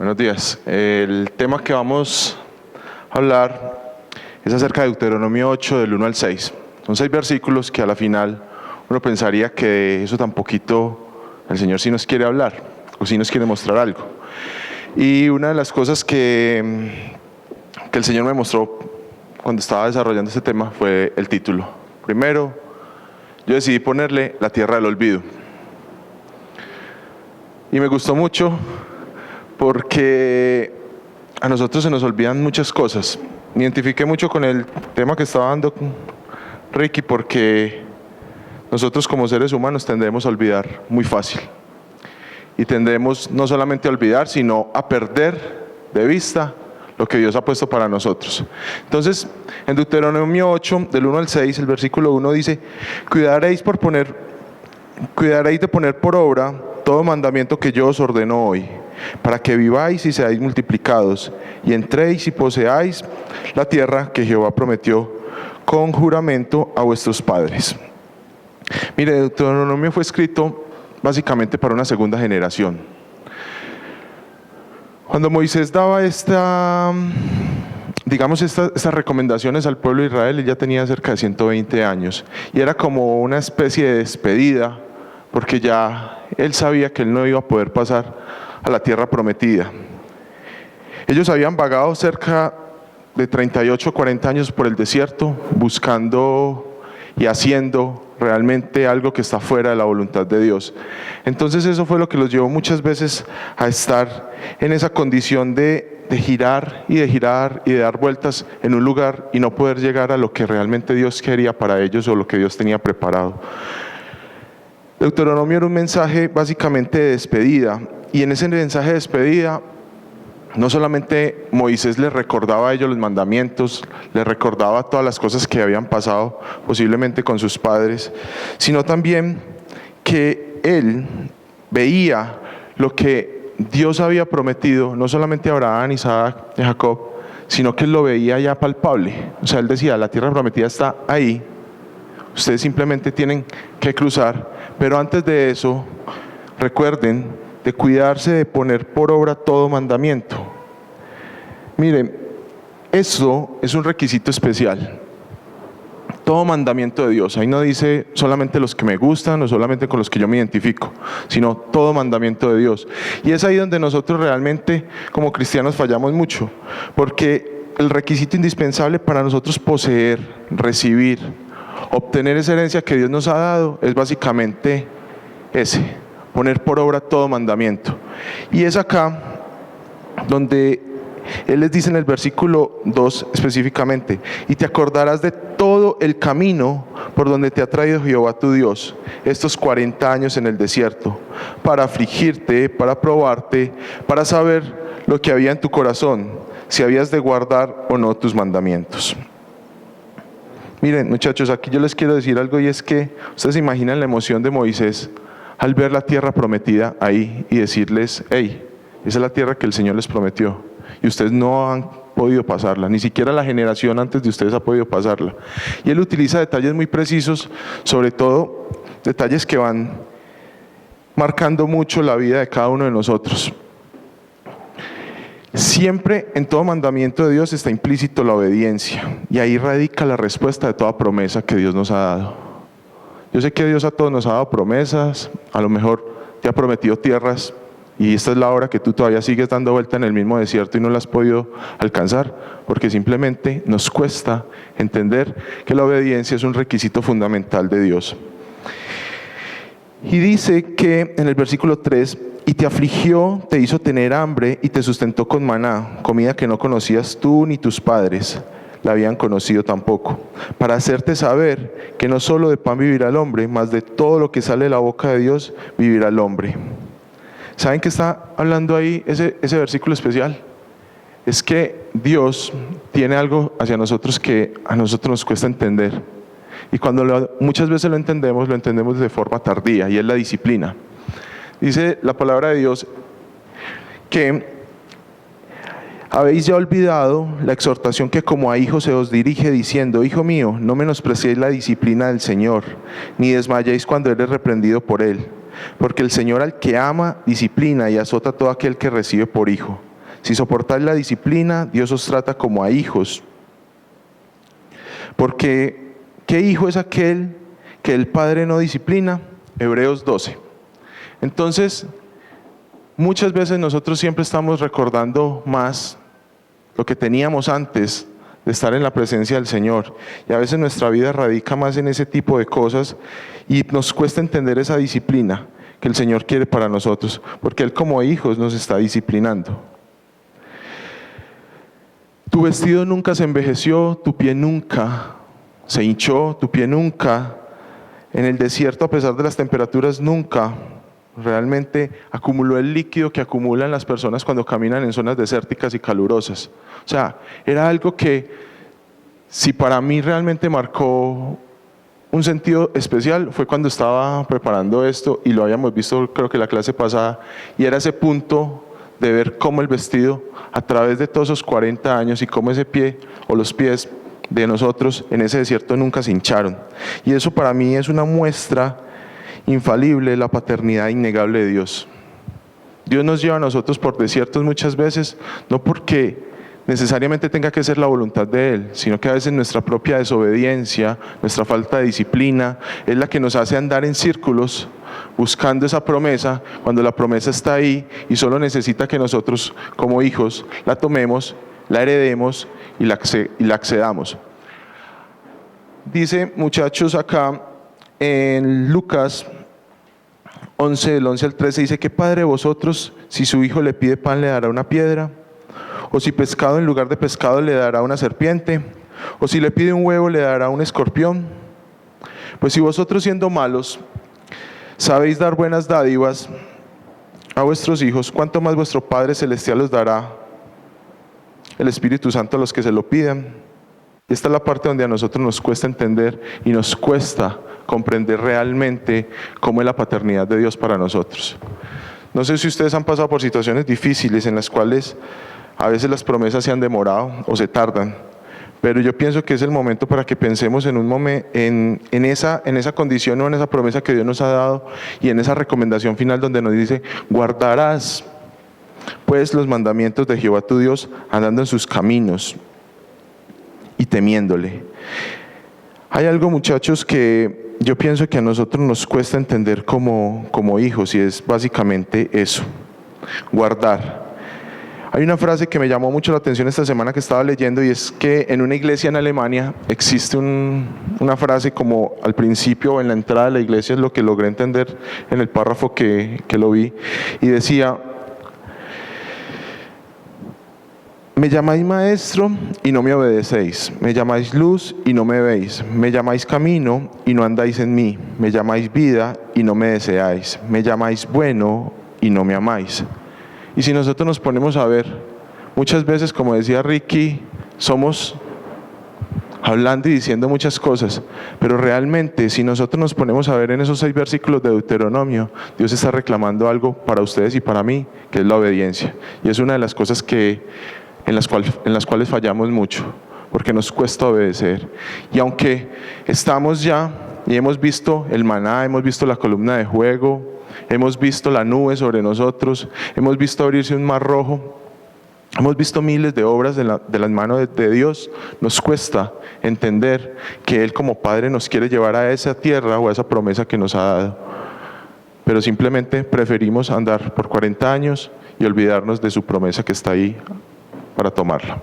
Buenos días. El tema que vamos a hablar es acerca de Deuteronomio 8, del 1 al 6. Son 6 versículos que a la final uno pensaría que de eso tan poquito el Señor sí nos quiere hablar o sí nos quiere mostrar algo. Y una de las cosas que el Señor me mostró cuando estaba desarrollando este tema fue el título. Primero, yo decidí ponerle La Tierra del Olvido. Y me gustó mucho porque a nosotros se nos olvidan muchas cosas. Me identifiqué mucho con el tema que estaba dando Ricky porque nosotros como seres humanos tendemos a olvidar muy fácil. Y tendemos no solamente a olvidar, sino a perder de vista lo que Dios ha puesto para nosotros. Entonces, en Deuteronomio 8, del 1 al 6, el versículo 1 dice: cuidaréis de poner por obra todo mandamiento que yo os ordeno hoy, para que viváis y seáis multiplicados, y entréis y poseáis la tierra que Jehová prometió con juramento a vuestros padres. Mire, Deuteronomio fue escrito básicamente para una segunda generación. Cuando Moisés daba estas recomendaciones al pueblo de Israel, él ya tenía cerca de 120 años, y era como una especie de despedida, porque ya él sabía que él no iba a poder pasar a la tierra prometida. Ellos habían vagado cerca de 38 o 40 años por el desierto, buscando y haciendo realmente algo que está fuera de la voluntad de Dios. Entonces eso fue lo que los llevó muchas veces a estar en esa condición de girar y de girar y de dar vueltas en un lugar y no poder llegar a lo que realmente Dios quería para ellos o lo que Dios tenía preparado. Deuteronomio era un mensaje básicamente de despedida, y en ese mensaje de despedida no solamente Moisés les recordaba a ellos los mandamientos, les recordaba todas las cosas que habían pasado posiblemente con sus padres, sino también que él veía lo que Dios había prometido, no solamente a Abraham, Isaac y Jacob, sino que él lo veía ya palpable. O sea, él decía: la tierra prometida está ahí, ustedes simplemente tienen que cruzar. Pero antes de eso, recuerden de cuidarse de poner por obra todo mandamiento. Miren, eso es un requisito especial. Todo mandamiento de Dios. Ahí no dice solamente los que me gustan o solamente con los que yo me identifico, sino todo mandamiento de Dios. Y es ahí donde nosotros realmente como cristianos fallamos mucho, porque el requisito indispensable para nosotros poseer, recibir, obtener esa herencia que Dios nos ha dado es básicamente ese: poner por obra todo mandamiento. Y es acá donde Él les dice en el versículo 2 específicamente: y te acordarás de todo el camino por donde te ha traído Jehová tu Dios estos 40 años en el desierto, para afligirte, para probarte, para saber lo que había en tu corazón, si habías de guardar o no tus mandamientos. Miren, muchachos, aquí yo les quiero decir algo, y es que ustedes se imaginan la emoción de Moisés al ver la tierra prometida ahí y decirles: hey, esa es la tierra que el Señor les prometió y ustedes no han podido pasarla, ni siquiera la generación antes de ustedes ha podido pasarla. Y él utiliza detalles muy precisos, sobre todo detalles que van marcando mucho la vida de cada uno de nosotros. Siempre en todo mandamiento de Dios está implícito la obediencia, y ahí radica la respuesta de toda promesa que Dios nos ha dado. Yo sé que Dios a todos nos ha dado promesas, a lo mejor te ha prometido tierras, y esta es la hora que tú todavía sigues dando vuelta en el mismo desierto y no la has podido alcanzar, porque simplemente nos cuesta entender que la obediencia es un requisito fundamental de Dios. Y dice que en el versículo 3: y te afligió, te hizo tener hambre y te sustentó con maná, comida que no conocías tú ni tus padres la habían conocido tampoco, para hacerte saber que no solo de pan vivirá el hombre, mas de todo lo que sale de la boca de Dios vivirá el hombre. ¿Saben qué está hablando ahí ese versículo especial? Es que Dios tiene algo hacia nosotros que a nosotros nos cuesta entender, y cuando muchas veces lo entendemos de forma tardía, y es la disciplina. Dice la palabra de Dios que habéis ya olvidado la exhortación que como a hijos se os dirige, diciendo: hijo mío, no menospreciéis la disciplina del Señor, ni desmayéis cuando eres reprendido por Él, porque el Señor al que ama disciplina y azota a todo aquel que recibe por hijo. Si soportáis la disciplina, Dios os trata como a hijos. Porque, ¿qué hijo es aquel que el padre no disciplina? Hebreos 12. Entonces, muchas veces nosotros siempre estamos recordando más lo que teníamos antes de estar en la presencia del Señor. Y a veces nuestra vida radica más en ese tipo de cosas y nos cuesta entender esa disciplina que el Señor quiere para nosotros, porque Él como hijos nos está disciplinando. Tu vestido nunca se envejeció, tu pie nunca se hinchó, tu pie nunca, en el desierto a pesar de las temperaturas, nunca realmente acumuló el líquido que acumulan las personas cuando caminan en zonas desérticas y calurosas. O sea, era algo que, si para mí realmente marcó un sentido especial, fue cuando estaba preparando esto, y lo habíamos visto creo que la clase pasada, y era ese punto de ver cómo el vestido, a través de todos esos 40 años, y cómo ese pie o los pies de nosotros en ese desierto nunca se hincharon. Y eso para mí es una muestra infalible de la paternidad innegable de Dios. Dios nos lleva a nosotros por desiertos muchas veces, no porque necesariamente tenga que ser la voluntad de Él, sino que a veces nuestra propia desobediencia, nuestra falta de disciplina, es la que nos hace andar en círculos buscando esa promesa, cuando la promesa está ahí y solo necesita que nosotros como hijos la tomemos, la heredemos y la accedamos. Dice, muchachos, acá en Lucas 11, del 11 al 13, dice: ¿qué padre de vosotros, si su hijo le pide pan, le dará una piedra? ¿O si pescado en lugar de pescado le dará una serpiente? ¿O si le pide un huevo, le dará un escorpión? Pues si vosotros, siendo malos, sabéis dar buenas dádivas a vuestros hijos, ¿cuánto más vuestro Padre Celestial os dará el Espíritu Santo a los que se lo pidan? Esta es la parte donde a nosotros nos cuesta entender y nos cuesta comprender realmente cómo es la paternidad de Dios para nosotros. No sé si ustedes han pasado por situaciones difíciles en las cuales a veces las promesas se han demorado o se tardan, pero yo pienso que es el momento para que pensemos en esa condición o en esa promesa que Dios nos ha dado, y en esa recomendación final donde nos dice: guardarás pues los mandamientos de Jehová tu Dios, andando en sus caminos y temiéndole. Hay algo, muchachos, que yo pienso que a nosotros nos cuesta entender como hijos, y es básicamente eso: guardar. Hay una frase que me llamó mucho la atención esta semana que estaba leyendo, y es que en una iglesia en Alemania existe una frase como al principio o en la entrada de la iglesia, es lo que logré entender en el párrafo que lo vi, y decía: me llamáis maestro y no me obedecéis, me llamáis luz y no me veis, me llamáis camino y no andáis en mí, me llamáis vida y no me deseáis, me llamáis bueno y no me amáis. Y si nosotros nos ponemos a ver, muchas veces, como decía Ricky, somos hablando y diciendo muchas cosas, pero realmente si nosotros nos ponemos a ver en esos 6 versículos de Deuteronomio, Dios está reclamando algo para ustedes y para mí, que es la obediencia. Y es una de las cosas en las cuales fallamos mucho, porque nos cuesta obedecer. Y aunque estamos ya y hemos visto el maná, hemos visto la columna de fuego, hemos visto la nube sobre nosotros, hemos visto abrirse un mar rojo, hemos visto miles de obras de las manos de Dios, nos cuesta entender que Él como Padre nos quiere llevar a esa tierra o a esa promesa que nos ha dado. Pero simplemente preferimos andar por 40 años y olvidarnos de su promesa que está ahí para tomarla.